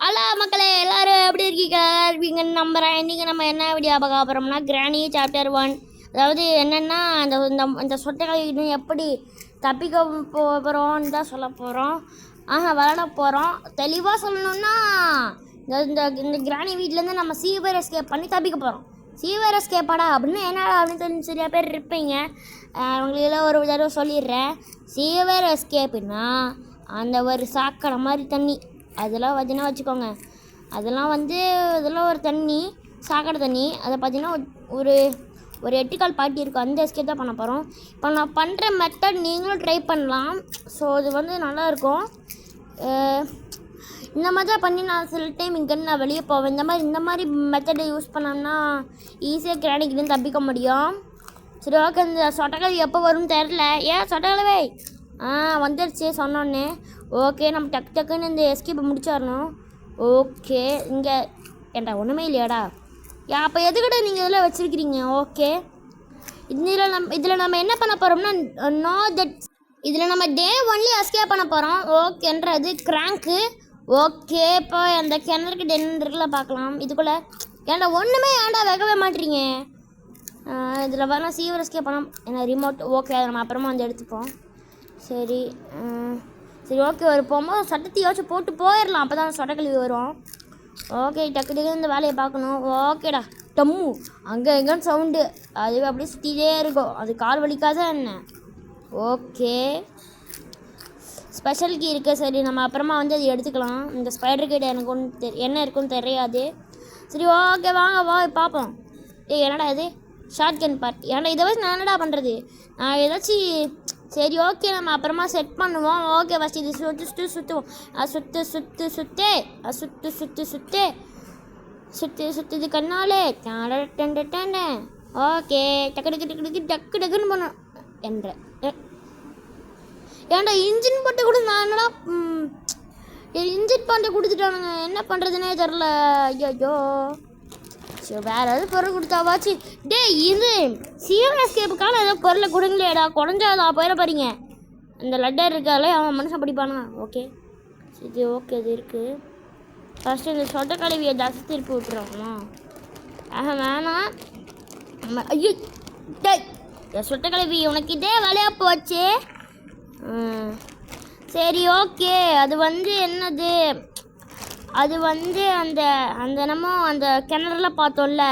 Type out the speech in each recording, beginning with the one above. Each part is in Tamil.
ஹலோ மக்களே, எல்லாரும் எப்படி இருக்கீங்கன்னு நம்புகிறேன். இன்றைக்கி நம்ம என்ன வீடியோ பார்க்க போகிறோம்னா கிராணி சாப்டர் 1. அதாவது என்னென்னா அந்த இந்த சொட்டைகளை எப்படி தப்பிக்க போகிறோன்னு தான் சொல்ல போகிறோம். விளாட போகிறோம். தெளிவாக சொல்லணுன்னா இந்த இந்த கிராணி வீட்டிலேருந்து நம்ம சீவர் எஸ்கேப் பண்ணி தப்பிக்க போகிறோம். சீவர் எஸ்கேப்பாடா அப்படின்னு என்னடா அப்படின்னு தெரிஞ்சு சரியா பேர் இருப்பீங்க. அவங்களுக்கெல்லாம் ஒரு தடவை சொல்லிடுறேன். சீவர் எஸ்கேப்புன்னா அந்த ஒரு சாக்கடை மாதிரி தண்ணி அதெல்லாம் பார்த்தீங்கன்னா வச்சுக்கோங்க. அதெல்லாம் ஒரு தண்ணி, சாக்கடை தண்ணி. அதை பார்த்தீங்கன்னா ஒரு 8 கால் பாட்டி இருக்கும். அந்த எஸ்கேப் தான் பண்ண போகிறோம். இப்போ நான் பண்ணுற மெத்தட் நீங்களும் ட்ரை பண்ணலாம். ஸோ இது நல்லாயிருக்கும். இந்த மாதிரி தான் பண்ணி நான் சில டைம் இங்கேருந்து நான் வெளியே போவேன். இந்த மாதிரி மெத்தடை யூஸ் பண்ணோம்னா ஈஸியாக கிராணிக்கிட்டு தப்பிக்க முடியும். சரி, ஓகே. இந்த சொட்டக்கலவி எப்போ வரும்னு தெரில. ஏன் சொட்டக்கலவை வந்துடுச்சு சொன்னோன்னே. ஓகே, நம்ம டக்குன்னு இந்த எஸ்கேப்பை முடிச்சிடணும். ஓகே, இங்கே ஏன்டா ஒன்றுமே இல்லையாடா? அப்போ எதுக்கிட்ட நீங்கள் இதெல்லாம் வச்சுருக்கிறீங்க? ஓகே, இதில் நம்ம என்ன பண்ண போகிறோம்னா இதில் நம்ம டே 1 எஸ்கேப் பண்ண போகிறோம். ஓகேன்றது கிராங்க்கு. ஓகே, இப்போ அந்த கிணறுக்கு டென் இருக்குல்ல, பார்க்கலாம். இதுக்குள்ளே ஏன்டா ஒன்றுமே வைக்கவே மாட்டீங்க. இதில் வரலாம் சீவர் எஸ்கேப் பண்ணலாம். ஏன்னா ரிமோட். ஓகே, அதை நம்ம அப்புறமா எடுத்துப்போம். சரி, ஓகே. ஒரு போகும்போது சட்டத்தையாச்சும் போட்டு போயிடலாம். அப்போ தான் சொட்டக்கல்வி வரும். ஓகே, டக்கு இந்த வேலையை பார்க்கணும். ஓகேடா. டம்மு அங்கே எங்கேன்னு சவுண்டு. அதுவே அப்படியே சுற்றிட்டே இருக்கும். அது கால் வலிக்காத என்ன? ஓகே, ஸ்பெஷல் கீ இருக்குது. சரி, நம்ம அப்புறமா அது எடுத்துக்கலாம். இந்த ஸ்பைடர் கிட்ட எனக்கு ஒன்று என்ன இருக்குன்னு தெரியாது. சரி, ஓகே, வா பார்ப்போம். என்னடா இது? Short gun party. ஏன்டா இதை வச்சு நான் என்னடா பண்ணுறது? நான் ஏதாச்சும் சரி, ஓகே, நம்ம அப்புறமா செட் பண்ணுவோம். ஓகே, ஃபஸ்ட் இது சுற்றுவோம். சுற்றுது கண்ணாலே டேண்ட. ஓகே, டக்குன்னு பண்ணோம் என்ற. ஏன்டா இன்ஜின் போட்டு கூட நான் என்னடா இன்ஜின் பாண்டை கொடுத்துட்டானுங்க. என்ன பண்ணுறதுனே தெரில. ஐயோ, சரி, வேறு ஏதாவது பொருள் கொடுத்தாவாச்சு. இது சீவன் எஸ்கேப்புக்கான ஏதோ பொருளை கொடுங்களேடா. குறைஞ்சாதா போயிட போகிறீங்க. அந்த லட்டர் இருக்காலே அவன் மனுஷன் படிப்பானா? ஓகே, சரி, ஓகே, இது இருக்குது. ஃபஸ்ட்டு இந்த சொட்டக்கலவியை ஜாஸ்தி திருப்பி விட்டுருவோமா? வேணாம். ஐயோ, சொட்டக்கலவி உனக்கு இதே வேலையாக போச்சு. சரி, ஓகே. அது என்னது? அது அந்த நம்ம அந்த கிணறுல பார்த்தோம்ல,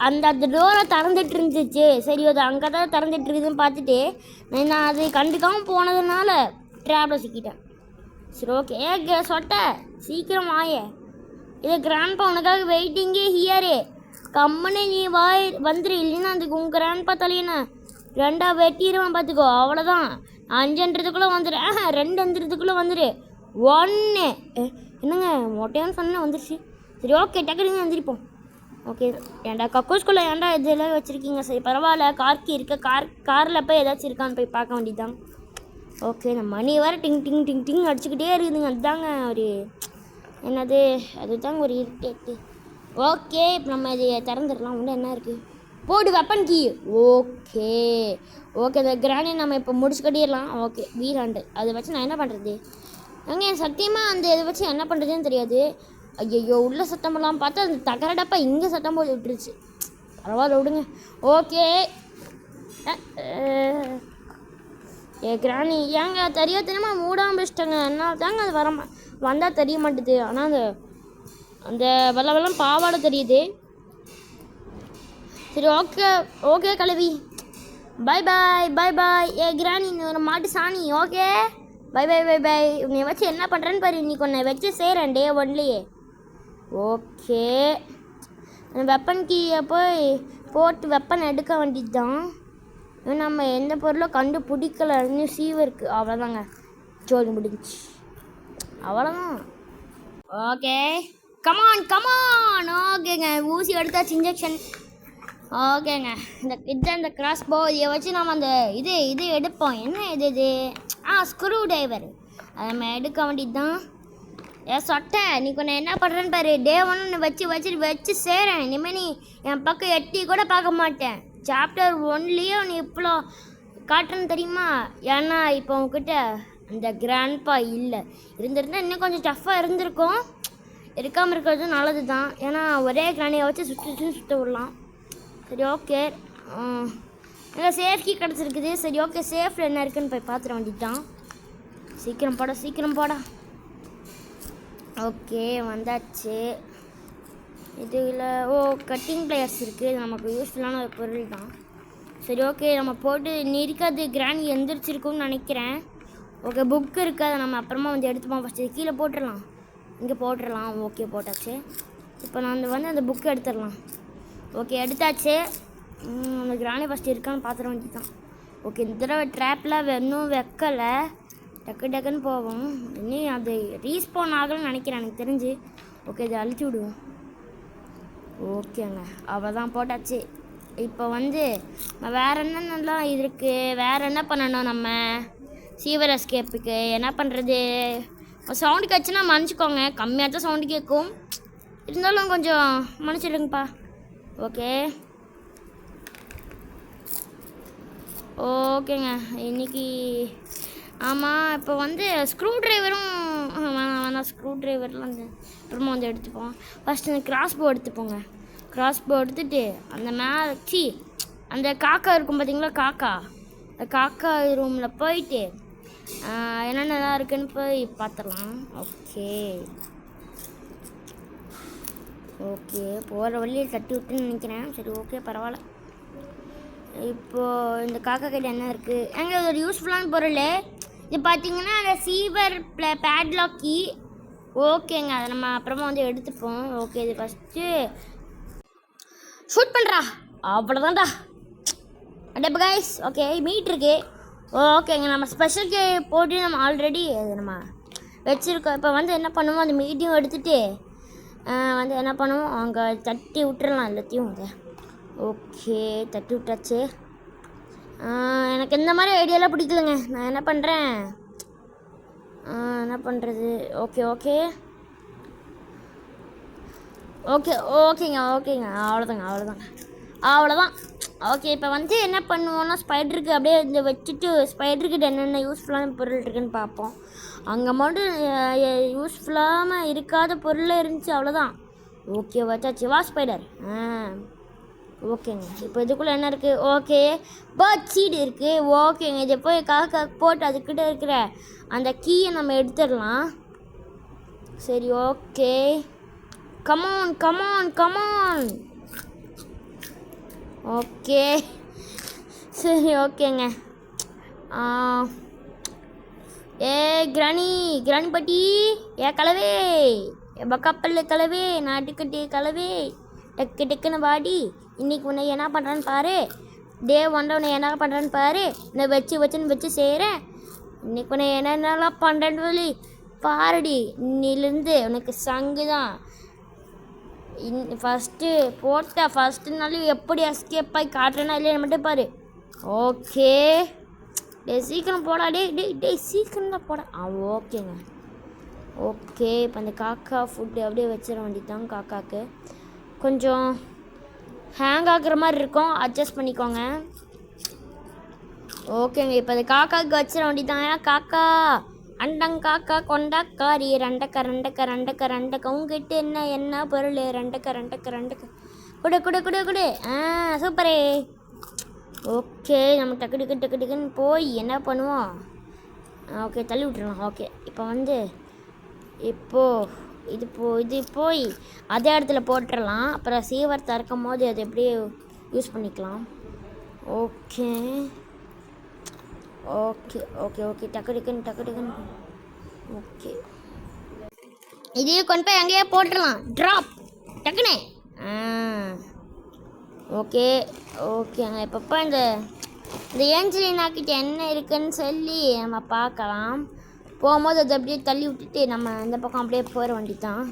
அந்த டோரை திறந்துட்டு இருந்துச்சு. சரி, அது அங்கே தான் திறந்துட்டு இருக்குதுன்னு பார்த்துட்டு நான் அது கண்டுக்காமல் போனதுனால ட்ராப்பில் சிக்கிட்டேன். சரி, ஓகே. சொட்டை சீக்கிரம் ஆயே. இது கிராண்ட்பா உனக்காக வெயிட்டிங்கே ஹியரே. கம்மனே நீ வந்துரு. இல்லைன்னா அதுக்கு உங்கள் கிராண்ட்பா தலையினா 2 வெட்டிடுவான் பார்த்துக்கோ. அவ்வளோதான். 5ன்றதுக்குள்ளே வந்துடு. 2 வந்துடு. 1 என்னங்க மொட்டையான்னு சொன்ன வந்துருச்சு. சரி, ஓகே, டக்குனு வந்துருப்போம். ஓகே, ஏன்டா கக்கூஸ்குள்ளே ஏன்டா இதெல்லாம் வச்சுருக்கீங்க? சரி, பரவாயில்ல. கார்க்கு இருக்க காரில் போய் ஏதாச்சும் இருக்கான்னு போய் பார்க்க வேண்டியதுதான். ஓகே, நம்ம மணி வேறு டிங் அடிச்சுக்கிட்டே இருக்குதுங்க. அதுதாங்க ஒரு என்னது, அதுதாங்க ஒரு இரிட்டேட்டு. ஓகே, இப்போ நம்ம இதை திறந்துடலாம். ஒன்று என்ன இருக்குது? போடு வெப்பன் கீ. ஓகே, இந்த கிராணி நம்ம இப்போ முடிச்சு கட்டிடலாம். ஓகே, வீராண்டு அதை வச்சு நான் என்ன பண்ணுறது? என் சத்தியமாக அந்த இதை வச்சு என்ன பண்ணுறதுன்னு தெரியாது. ஐயோ, உள்ள சத்தமெல்லாம் பார்த்தா அந்த தகரடப்பா இங்கே சத்தம் போட்டு விட்டுருச்சு. பரவாயில்ல, விடுங்க. ஓகே, கிராணி ஏங்க தெரியாம மூடாமல் வச்சிட்டேங்க. என்ன தாங்க அது வந்தால் தெரிய மாட்டேது. ஆனால் அந்த வெள்ளம் பாவாடை தெரியுது. சரி, ஓகே கலவி. பாய். கிராணி ஒரு மாட்டு சாணி. Okay, bye. உன்னை வச்சு என்ன பண்ணுறேன்னு பாரு. இன்னைக்கு ஒன்றை வச்சு செய்கிறேன் டே 1லேயே. ஓகே, வெப்பன் கீயை போட்டு வெப்பன் எடுக்க வேண்டியது தான். நம்ம எந்த பொருளும் கண்டுபிடிக்கல. இன்னும் சீவ் இருக்குது. அவ்வளோதாங்க, ஜோலி முடிஞ்சு. அவ்வளோதான். Okay, come on. ஓகேங்க, ஊசி எடுத்தாச்சு, இன்ஜெக்ஷன். ஓகேங்க, இந்த கிராஸ் போ இதை வச்சு நம்ம அந்த இது எடுப்போம். என்ன இது? Screw driver. அதை நம்ம எடுக்க வேண்டியது தான். சொட்டை நீ கொஞ்சம் என்ன பண்ணுறேன்னு பாரு. டே 1 வச்சு சேரேன். இனிமேல் நீ என் பக்கம் எட்டி கூட பார்க்க மாட்டேன். சாப்டர் 1லேயே நீ இவ்வளோ காட்டுறேன்னு தெரியுமா? ஏன்னா இப்போ உங்ககிட்ட அந்த கிராண்ட்பா இல்லை. இருந்திருந்தால் இன்னும் கொஞ்சம் டஃப்பாக இருந்திருக்கும். இருக்காமல் இருக்கிறது நல்லது தான். ஏன்னா ஒரே கிராணியை வச்சு சுற்ற விடலாம். சரி ஓகே, நல்லா சேஃப்கி கிடச்சிருக்குது. சரி ஓகே, சேஃபில் என்ன இருக்குதுன்னு போய் பார்த்துட வேண்டிட்டான். சீக்கிரம் போடா. ஓகே வந்தாச்சு. இதில் கட்டிங் பிளேயர்ஸ் இருக்குது. இது நமக்கு யூஸ்ஃபுல்லான ஒரு பொருள் தான். சரி ஓகே, நம்ம போட்டு இருக்காது. கிராணி எந்திரிச்சிருக்கும்னு நினைக்கிறேன். ஓகே, புக் இருக்குது, அதை நம்ம அப்புறமா வந்து எடுத்துப்போம். ஃபஸ்ட்டு கீழே போட்டுடலாம், இங்கே போட்டுடலாம். ஓகே போட்டாச்சு. இப்போ நான் வந்து அந்த புக்கு எடுத்துடலாம். ஓகே எடுத்தாச்சு. அந்த கிராணி ஃபஸ்ட்டு இருக்கான்னு பார்த்துட வேண்டியதான். ஓகே, இந்த தடவை ட்ராப்பில் இன்னும் வைக்கலை. டக்குன்னு போவோம். இன்னும் அது ரீஸ்பான் ஆகலன்னு நினைக்கிறேன் எனக்கு தெரிஞ்சு. ஓகே, இதை அழிச்சு விடுவோம். ஓகேங்க, அவள் தான் போட்டாச்சு. இப்போ வந்து வேறு என்னென்னலாம் இருக்குது, வேறு என்ன பண்ணணும் நம்ம சீவர் எஸ்கேப்புக்கு? என்ன பண்ணுறது? சவுண்டு கேட்சுன்னா மன்னிச்சிக்கோங்க, கம்மியாக தான் சவுண்டு கேட்கும், இருந்தாலும் கொஞ்சம் மன்னிச்சிடுங்கப்பா. ஓகேங்க. இன்றைக்கி ஆமாம், இப்போ வந்து ஸ்க்ரூ ட்ரைவரும் வேணாம். ஸ்க்ரூ ட்ரைவர்லாம் அப்புறமா வந்து எடுத்துப்போம். ஃபஸ்ட்டு அந்த கிராஸ்போ எடுத்துப்போங்க. கிராஸ்போ எடுத்துகிட்டு அந்த அந்த காக்கா இருக்கும் பார்த்தீங்களா, அந்த காக்கா ரூமில் போயிட்டு என்னென்னலாம் இருக்குன்னு போய் பார்த்துடலாம். ஓகே போகிற வழியில் தட்டி விட்டுன்னு நினைக்கிறேன். சரி ஓகே பரவாயில்ல. இப்போது இந்த காக்கா கிட்ட என்ன இருக்குது? எங்கே ஒரு யூஸ்ஃபுல்லான பொருள் இது பார்த்தீங்கன்னா அந்த சீவர் பேட்லாக் கீ. ஓகேங்க, அதை நம்ம அப்புறமா வந்து எடுத்துப்போம். ஓகே, இது ஃபஸ்ட்டு ஷூட் பண்ணுறா, அவ்வளோதான்டா. அடே கைஸ், ஓகே மீட் இருக்கு. ஓகேங்க, நம்ம ஸ்பெஷல் கே போட்டு நம்ம ஆல்ரெடி அது நம்ம வச்சுருக்கோம். இப்போ வந்து என்ன பண்ணுவோம், அந்த மீட்டிங் எடுத்துகிட்டு வந்து என்ன பண்ணுவோம், அங்கே தட்டி விட்டுறலாம் எல்லாத்தையும். அதை ஓகே தட்டி விட்டாச்சு. எனக்கு இந்த மாதிரி ஐடியாலாம் பிடிக்கலங்க. நான் என்ன பண்ணுறேன், என்ன பண்ணுறது? ஓகேங்க. அவ்வளோதான். ஓகே, இப்போ வந்து என்ன பண்ணுவோன்னா ஸ்பைடருக்கு அப்படியே இந்த வச்சுட்டு ஸ்பைடருக்கு என்னென்ன யூஸ்ஃபுல்லான பொருள் இருக்குதுன்னு பார்ப்போம். அங்கே மட்டும் யூஸ்ஃபுல்லாமல் இருக்காத பொருள் இருந்துச்சு, அவ்வளோதான். ஓகே வச்சாச்சு. வா ஸ்பைடர். ஓகேங்க, இப்போ இதுக்குள்ளே என்ன இருக்குது? ஓகே, பேர்ட் சீடு இருக்குது. ஓகேங்க, இதை போய் காக்கா போட்டு அதுக்கிட்ட இருக்கிற அந்த கீயை நம்ம எடுத்துடலாம். சரி ஓகே, கமான். ஓகே சரி ஓகேங்க. கிராணி பட்டி, கலவே கப்பல் கலவே, நாட்டுக்கட்டி கலவே, டக்குன்னு வாடி. இன்றைக்கி உன்னை என்ன பண்ணுறான்னு பாரு. டே 1 உன்னை என்ன பண்ணுறான்னு பாரு. நான் வச்சு செய்கிறேன். இன்றைக்கி உன்னை என்னென்னலாம் பண்ணுறேன்னு சொல்லி பாருடி. இன்னிலேருந்து உனக்கு சங்கு தான். ஃபஸ்ட்டு நாள் எப்படி எஸ்கேப் ஆகி காட்டுறேன்னா இல்லையா மட்டும் பாரு. ஓகே, சீக்கிரம் போடா. டே சீக்கிரம் தான் போடா. ஓகேங்க. ஓகே, இப்போ அந்த காக்கா ஃபுட்டு அப்படியே வச்சிட வேண்டியதான். காக்காவுக்கு கொஞ்சம் ஹேங் ஆகுற மாதிரி இருக்கும், அட்ஜஸ்ட் பண்ணிக்கோங்க. ஓகேங்க, இப்போ அந்த காக்காவுக்கு வச்சிட வேண்டியதான். காக்கா அண்டங்காக்கா கொண்டாக்காரி ரெண்டக்க உங்ககிட்ட என்ன பொருள்? ரெண்டக்க குடு. சூப்பரே. ஓகே, நம்ம டக்குன்னு போய் என்ன பண்ணுவோம்? ஓகே, தள்ளி விட்டுருலாம். ஓகே, இப்போ வந்து இது போய் அதே இடத்துல போட்டுடலாம். அப்புறம் சீவர் திறக்கும் போது அது எப்படியே யூஸ் பண்ணிக்கலாம். ஓகே டக்குன்னு. ஓகே, இதையும் கொண்டு போய் அங்கேயே போட்டுடலாம். ட்ராப் டக்குன்னு. ஓகேங்க. இப்போ இந்த ஏஞ்சலினாக்கிட்ட என்ன இருக்குன்னு சொல்லி நம்ம பார்க்கலாம். போகும்போது அதை அப்படியே தள்ளி விட்டுட்டு நம்ம இந்த பக்கம் அப்படியே போயிட வேண்டியதான்.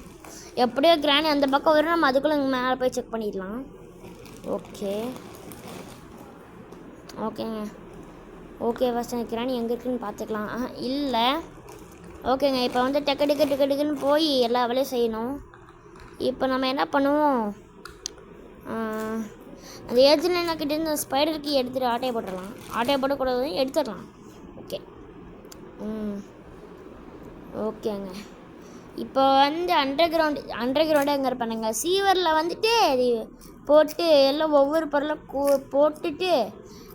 எப்படியோ கிராணி அந்த பக்கம் வரும், நம்ம அதுக்குள்ளே மேலே போய் செக் பண்ணிடலாம். ஓகேங்க. ஃபஸ்ட் கிராணி எங்கே இருக்குன்னு பார்த்துக்கலாம். இல்லை. ஓகேங்க, இப்போ வந்து டக்குன்னு போய் எல்லா வேலையும் செய்யணும். இப்போ நம்ம என்ன பண்ணுவோம், அந்த ஏஜென்ட் கிட்டே இருந்து ஸ்பைடருக்கு எடுத்துகிட்டு ஆட்டையை போட்டுடலாம். ஆட்டையை போடக்கூடாது, எடுத்துடலாம். ஓகேங்க. இப்போ வந்து அண்டர் கிரவுண்டு எங்கே இருப்பானுங்க சீவரில் வந்துட்டு அது போட்டு எல்லாம் ஒவ்வொரு பொருளும் போட்டுட்டு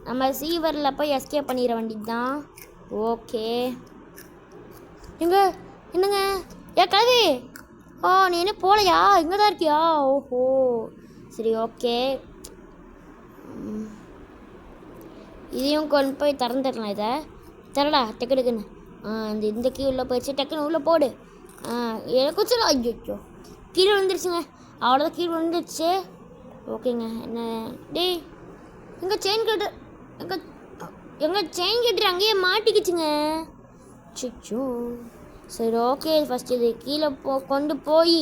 நம்ம சீவரில் போய் எஸ்கேப் பண்ணிட வேண்டியது தான். ஓகே என்னங்க கல்வி நீ என்ன போகலையா? இங்கே தான் இருக்கியா? ஓஹோ சரி ஓகே. இதையும் கொண்டு போய் திறந்துடலாம். இதை திறடா டக்குன்னு. இந்த கீ உள்ளே போயிடுச்சு. டக்குன்னு உள்ளே போடு. எனக்கு சொல்லலாம். ஐயோ கீழே விழுந்துருச்சுங்க. அவ்வளோதான் கீழே விழுந்துருச்சு. ஓகேங்க. என்ன டேய் எங்கள் செயின் கட்டு எங்கள் செயின் கட்டு அங்கேயே மாட்டிக்கிச்சுங்க. சிச்சோ சரி ஓகே. ஃபஸ்ட்டு இது கீழே கொண்டு போய்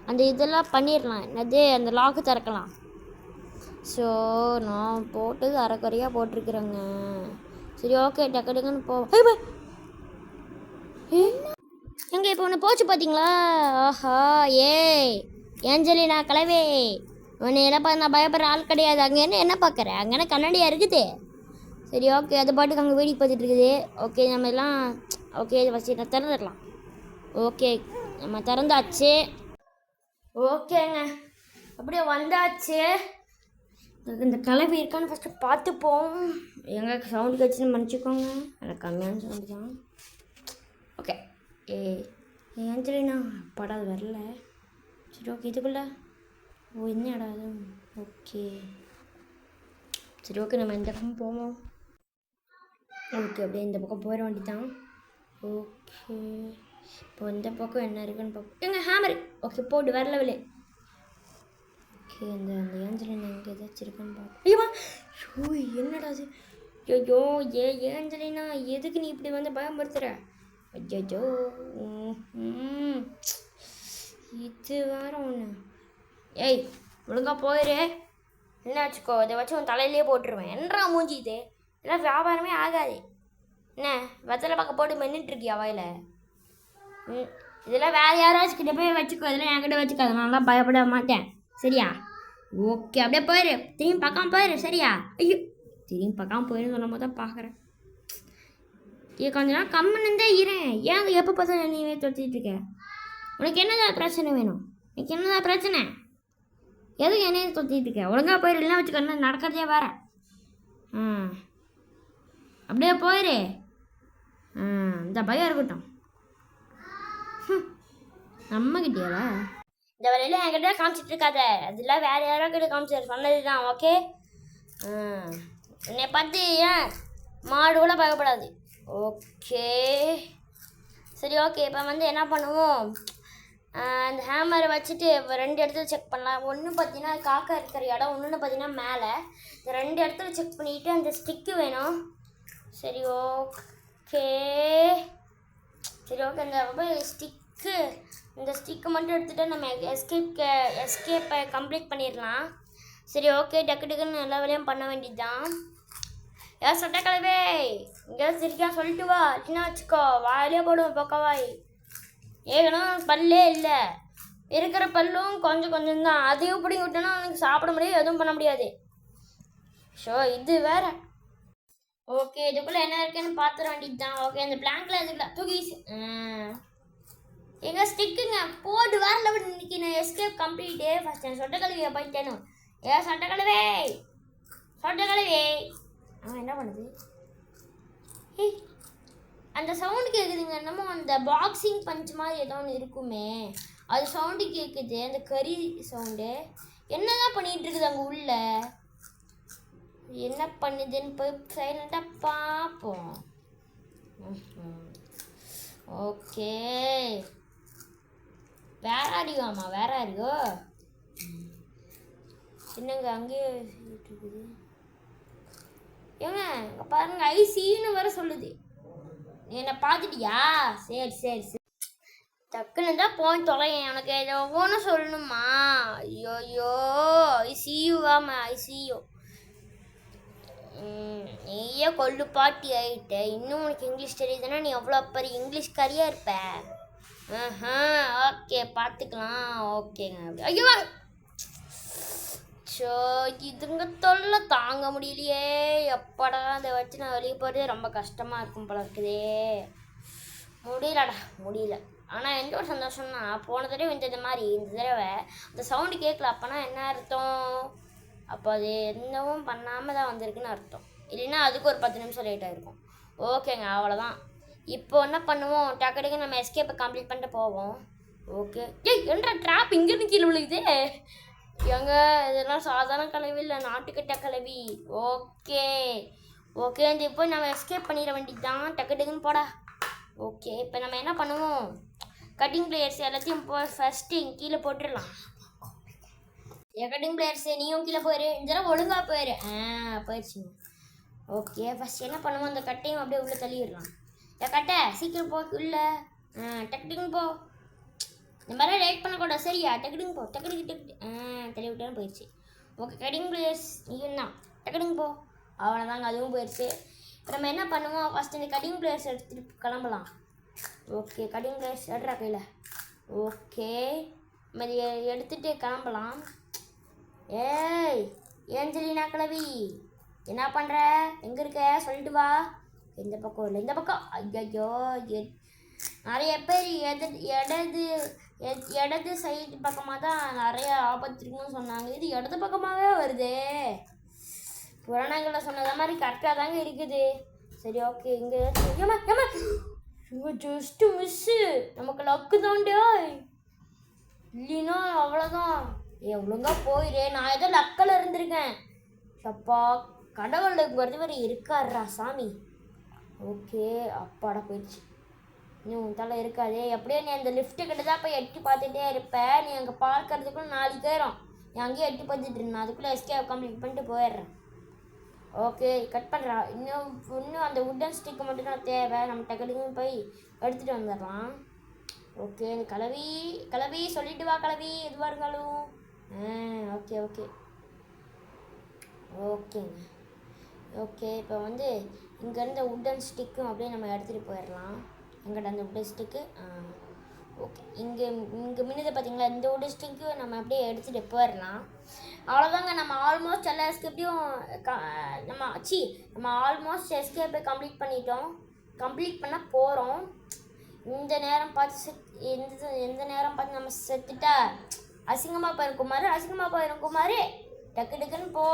அந்த இதெல்லாம் பண்ணிடலாம். என்னது அந்த லாக்கு திறக்கலாம். ஸோ நான் போட்டது அரைக்குறையாக போட்டிருக்கிறேங்க. சரி ஓகே டக்குன்னு போ. எங்கே இப்போ ஒன்று போச்சு பார்த்தீங்களா? ஆஹா ஏஞ்சலினா கலவே உன்னை என்ன பார்த்து நான் பயப்படுற ஆள் கிடையாது. அங்கே என்ன பார்க்குறேன்? அங்கே என்ன கண்ணாடியாக இருக்குது. சரி ஓகே அது பாட்டுக்கு அங்கே வேடிக்கை பார்த்துட்டு இருக்குது. ஓகே நம்ம எல்லாம் ஓகே ஃபஸ்ட்டு நான் திறந்துடலாம். ஓகே நம்ம திறந்தாச்சு. ஓகேங்க அப்படியே வந்தாச்சு. இந்த கலவை இருக்கான்னு ஃபஸ்ட்டு பார்த்துப்போம். எங்கே சவுண்டு கட்சின்னு மன்னிச்சிக்கோங்க. எனக்கு கம்மியான சவுண்டு தான். ஓகே ஏஞ்சலினா படம் வரல. சரி ஓகே இதுக்குள்ள என்ன இடாது. ஓகே சரி ஓகே நம்ம இந்த பக்கம் போவோம். ஓகே அப்படியே இந்த பக்கம் போயிட வேண்டியதான். ஓகே இப்போ இந்த பக்கம் என்ன இருக்குன்னு பார்ப்போம். எங்கள் ஹேமரு ஓகே போட்டு வேறு லெவலு. ஓகே அந்த ஏஞ்சலினா எங்கே ஏதாச்சும் இருக்குன்னு பார்ப்போம். ஐயோ என்னடா அது? ஐயோ ஏஞ்சலினா எதுக்கு நீ இப்படி வந்து பயன்படுத்துகிற? ஐயோ இது வேற ஒன்று. ஒழுங்கா போயிரு. என்ன வச்சுக்கோ இதை வச்சு உன் தலையிலே போட்டுருவேன். என்னடா மூஞ்சி இது? இதெல்லாம் வியாபாரமே ஆகாது. என்ன வெத்தலை பக்கம் போட்டு மென்னுட்டுருக்கியா வாயில்? இதெல்லாம் வேறு யாராச்சும் கிட்ட போய் வச்சுக்கோ. இதெல்லாம் என்கிட்ட வச்சுக்காது. நான்லாம் பயப்பட மாட்டேன் சரியா? ஓகே அப்படியே போயிரு. திரும்பி பார்க்காம போயிரு சரியா? ஐயோ திரும்பி பார்க்காம போயிரு சொல்லும் போது தான் பார்க்குறேன். கொஞ்ச நாள் கம்முன்னு இருறேன். ஏன் எப்போ பார்த்தா நீவே தொத்திட்டு இருக்க? உனக்கு என்னதான் பிரச்சனை வேணும்? எனக்கு என்னதான் பிரச்சனை? எதுவும் என்னையே தொத்திட்டு இருக்க? ஒழுங்காக போயிரு. இல்லைன்னா வச்சுக்கணும் நடக்கிறதே வேற. அப்படியே போயிரு. இந்த பயம் இருக்கட்டும். நம்மகிட்டேவா இந்த வழியில என்கிட்ட காமிச்சிட்டு இருக்காத. அதெல்லாம் வேற யாரோ கிட்ட காமிச்சு சொன்னது தான். ஓகே என்னை பார்த்து ஏன் மாடு கூட பயப்படாது. ஓகே சரி ஓகே இப்போ வந்து என்ன பண்ணுவோம்? அந்த ஹேமரை வச்சுட்டு ரெண்டு இடத்துல செக் பண்ணலாம். ஒன்று பார்த்தீங்கன்னா காக்கா இருக்கிற இடம், ஒன்று பார்த்தீங்கன்னா மேலே. இந்த ரெண்டு இடத்துல செக் பண்ணிக்கிட்டு அந்த ஸ்டிக்கு வேணும். சரி ஓகே இந்த ஸ்டிக்கு மட்டும் எடுத்துகிட்டு நம்ம எஸ்கேப்பை கம்ப்ளீட் பண்ணிடலாம். சரி ஓகே டக்குன்னு எல்லா வேலையும் பண்ண வேண்டியது தான். சட்டக்கலவே எங்கேயாவது சிரிக்கா சொல்லிட்டு வா. என்ன வச்சுக்கோ வாயிலே போடுவோம் பக்கவாய். ஏகனும் பல்லே இல்லை. இருக்கிற பல்லும் கொஞ்சம் தான். அதையும் பிடிங்கி விட்டோன்னா அவனுக்கு சாப்பிட முடியாது, எதுவும் பண்ண முடியாது. ஸோ இது வேற. ஓகே இதுக்குள்ளே என்ன இருக்குன்னு பார்த்துட வேண்டியது தான். ஓகே இந்த பிளாங்க்ல இதுக்குள்ள தூக்கி எங்கள் ஸ்டிக்குங்க போட்டு வேற இன்னைக்கு நான் எஸ்கேப் கம்ப்ளீட்டு. ஃபஸ்ட் என் சொட்டக்கழுவியை போயிட்டேனும். சொட்டக்கழுவே அவன் என்ன பண்ணுது? அந்த சவுண்டு கேட்குதுங்க. என்னமோ அந்த பாக்ஸிங் பஞ்ச் மாதிரி ஏதோ ஒன்று இருக்குமே அது சவுண்டு கேட்குது. அந்த கறி சவுண்டு. என்னதான் பண்ணிகிட்டு இருக்குது அங்கே உள்ள? என்ன பண்ணுதுன்னு போய் சைலண்டாக பார்ப்போம். ஓகே வேற அறிவாமா வேற அறிவோ என்னங்க அங்கேயே இருக்குது. ஏங்க பாருங்க ஐசின்னு வர சொல்லுது. என்னை பார்த்துட்டியா? சரி டக்குன்னு தான் போய் தொலைங்க. எனக்கு ஏதோ ஒவ்வொன்று சொல்லணுமா? ஐயோ ஐசியூவாமா ஐசியூ. நீயே கொள்ளு பாட்டி ஆகிட்ட. இன்னும் உனக்கு இங்கிலீஷ் தெரியுதுன்னா நீ எவ்வளோ பெரிய இங்கிலீஷ்காரியாக இருப்ப. ஓகே பார்த்துக்கலாம். ஓகேங்க ஐயோ ஸோ இதுங்க தொல்லை தாங்க முடியலையே. எப்படா அதை வச்சு நான் வெளியே போகிறதே ரொம்ப கஷ்டமாக இருக்கும் போல இருக்குதே. முடியல ஆனால் எந்த ஒரு சந்தோஷம்னா போன தடவை இந்த மாதிரி இந்த தடவை அந்த சவுண்டு கேட்கல. அப்போனா என்ன அர்த்தம்? அப்போ அது எந்தவும் பண்ணாமல் தான் வந்திருக்குன்னு அர்த்தம். இல்லைன்னா அதுக்கு ஒரு 10 நிமிஷம் லேட் ஆகிருக்கும். ஓகேங்க, அவ்வளோதான். இப்போ என்ன பண்ணுவோம், டக்கு நம்ம எஸ்கேப்பை கம்ப்ளீட் பண்ணிட்டு போவோம். ஓகே. ஏய் என்ன ட்ராப் இங்கேருந்து கீழே விழுகுது? எங்க இதெல்லாம் சாதாரண கலவி இல்லை, நாட்டுக்கிட்ட கலவி. ஓகே ஓகே, இந்த இப்போ நம்ம எஸ்கேப் பண்ணிட வேண்டியது தான். டக்குன்னு போடா. ஓகே, இப்போ நம்ம என்ன பண்ணுவோம், கட்டிங் பிளேயர்ஸ் எல்லாத்தையும் ஃபஸ்ட்டு கீழே போட்டுடலாம். கட்டிங் பிளேயர்ஸு நீயும் கீழே போயிரு, இந்த தடவை ஒழுங்காக போயிரு. போயிடுச்சுங்க. ஓகே, ஃபஸ்ட் என்ன பண்ணுவோம், அந்த கட்டையும் அப்படியே உள்ளே தள்ளிடலாம். கட்டை சீக்கிரம் போ உள்ளே. டக்குன்னு போ. இந்த மாதிரிலாம் லேட் பண்ணக்கூடாது சரியா? டக்குன்னு போ. டக்கு தள்ளி விட்டாலும் போயிடுச்சு. ஓகே, கட்டிங் பிளேயர்ஸ் நீயும் தான். டக்குன்னு போ. அவ்வளோதாங்க, அதுவும் போயிடுச்சு. இப்போ நம்ம என்ன பண்ணுவோம், ஃபஸ்ட் இந்த கட்டிங் பிளேயர்ஸ் எடுத்துகிட்டு கிளம்பலாம். ஓகே, கட்டிங் பிளேயர்ஸ் எடுறா கையில். ஓகே, நம்ம இதை எடுத்துகிட்டு கிளம்பலாம். ஏய் ஏஞ்சலினா கிளவி, என்ன பண்ணுற? எங்கே இருக்க சொல்லிட்டு வா. எந்த பக்கம் இல்லை, இந்த பக்கம். ஐயோ, நிறைய பேர் இடது சைடு பக்கமாக தான் நிறைய ஆபத்து இருக்குன்னு சொன்னாங்க. இது இடது பக்கமாகவே வருது. புராணங்களில் சொன்னது மாதிரி கரெக்டாக தாங்க இருக்குது. சரி ஓகே, இங்கே ஜஸ்ட்டு மிஸ்ஸு, நமக்கு லக்கு தாண்டியா, இல்லைன்னா அவ்வளோதான். ஒழுங்கா போயிரு. நான் ஏதோ லக்கில் இருந்திருக்கேன். சப்பா, கடவுளுக்கு ஒருத்தவர் இருக்காருடா சாமி. ஓகே, அப்பாடா போயிடுச்சு. இன்னும் தலை இருக்காதே. எப்படியோ நீ அந்த லிஃப்ட்டு கிட்ட தான் போய் எட்டி பார்த்துட்டே இருப்பேன். நீ அங்கே பார்க்கறதுக்குள்ள 4 பேரும் நீ அங்கேயே எட்டி பார்த்துட்டு இருந்தேன். அதுக்குள்ளே எஸ்கேப் கம்ப்ளீட் பண்ணிட்டு போயிடுறேன். ஓகே, கட் பண்ணுறா. இன்னும் அந்த உட்டன் ஸ்டிக்கு மட்டும் தான் தேவை. நம்ம டக்குன்னு போய் எடுத்துகிட்டு வந்துடலாம். ஓகே, இந்த கிளவி சொல்லிட்டு வா கிளவி, எதுவாக இருந்தாலும். ஓகே ஓகே ஓகேங்க. ஓகே, இப்போ வந்து இங்கேருந்து உட்டன் ஸ்டிக்கும் அப்படியே நம்ம எடுத்துகிட்டு போயிடலாம். எங்கிட்ட அந்த உட்டன் ஸ்டிக்கு. ஓகே, இங்கே மின்னுது பார்த்தீங்களா, இந்த உட்டன் ஸ்டிக்கு நம்ம அப்படியே எடுத்துகிட்டு போயிடலாம். அவ்வளோதாங்க, நம்ம ஆல்மோஸ்ட் எல்லா எஸ்கேப்பையும் நம்ம ஆல்மோஸ்ட் எஸ்கேப்பை கம்ப்ளீட் பண்ணிட்டோம். கம்ப்ளீட் பண்ண போகிறோம். இந்த நேரம் பார்த்து எந்த நேரம் பார்த்து நம்ம செத்துட்டா அசிங்கமாக போயிரும் குமார். டக்குன்னு போ.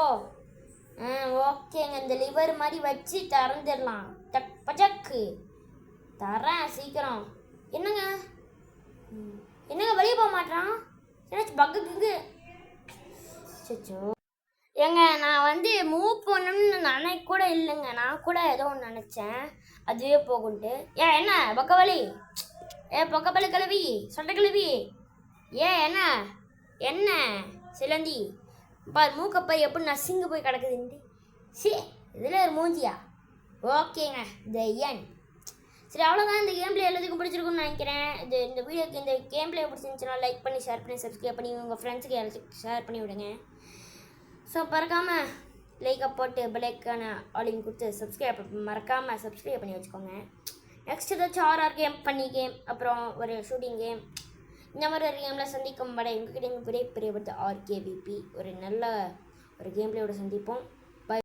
ஓகேங்க, இந்த லிவர் மாதிரி வச்சு திறந்துடலாம். பஜக்கு தரேன் சீக்கிரம். என்னங்க வெளியே போக மாட்டான்? என்னாச்சு பக்குக்கு? சச்சோ ஏங்க, நான் வந்து மூவ் பண்ணணும்னு நினைக்க கூட இல்லைங்க. நான் கூட ஏதோ ஒன்று நினச்சேன், அதுவே போகுன்ட்டு. என்ன பக்கவலி? பக்கவலி கிளவி, சொட்ட கிளவி. என்ன சிலந்தி பார், மூக்கப்பை எப்படி நசிங்க போய் கிடக்குதுன்ட்டு. இதில் ஒரு மூஞ்சியா? ஓகேங்க, என் சரி அவ்வளோதான். இந்த கேம் பிளே எல்லாத்துக்கும் பிடிச்சிருக்குன்னு நினைக்கிறேன். இந்த வீடியோக்கு இந்த கேம் பிளே பிடிச்சிருந்துச்சுன்னா லைக் பண்ணி ஷேர் பண்ணி சப்ஸ்கிரைப் பண்ணி உங்கள் ஃப்ரெண்ட்ஸுக்கு எல்லாத்துக்கும் ஷேர் பண்ணி விடுங்க. ஸோ மறக்காமல் லைக்கை போட்டு பெல்லைக்கான ஆலிங் கொடுத்து மறக்காமல் சப்ஸ்கிரைப் பண்ணி வச்சுக்கோங்க. நெக்ஸ்ட் ஏதாச்சும் ஆர்ஆர் கேம் அப்புறம் ஒரு ஷூட்டிங் கேம், இந்த மாதிரி ஒரு கேமில் சந்திக்கும் வரை உங்ககிட்ட விடைபெறுவது RKVP. ஒரு நல்ல ஒரு கேம் பிளேயோட சந்திப்போம்.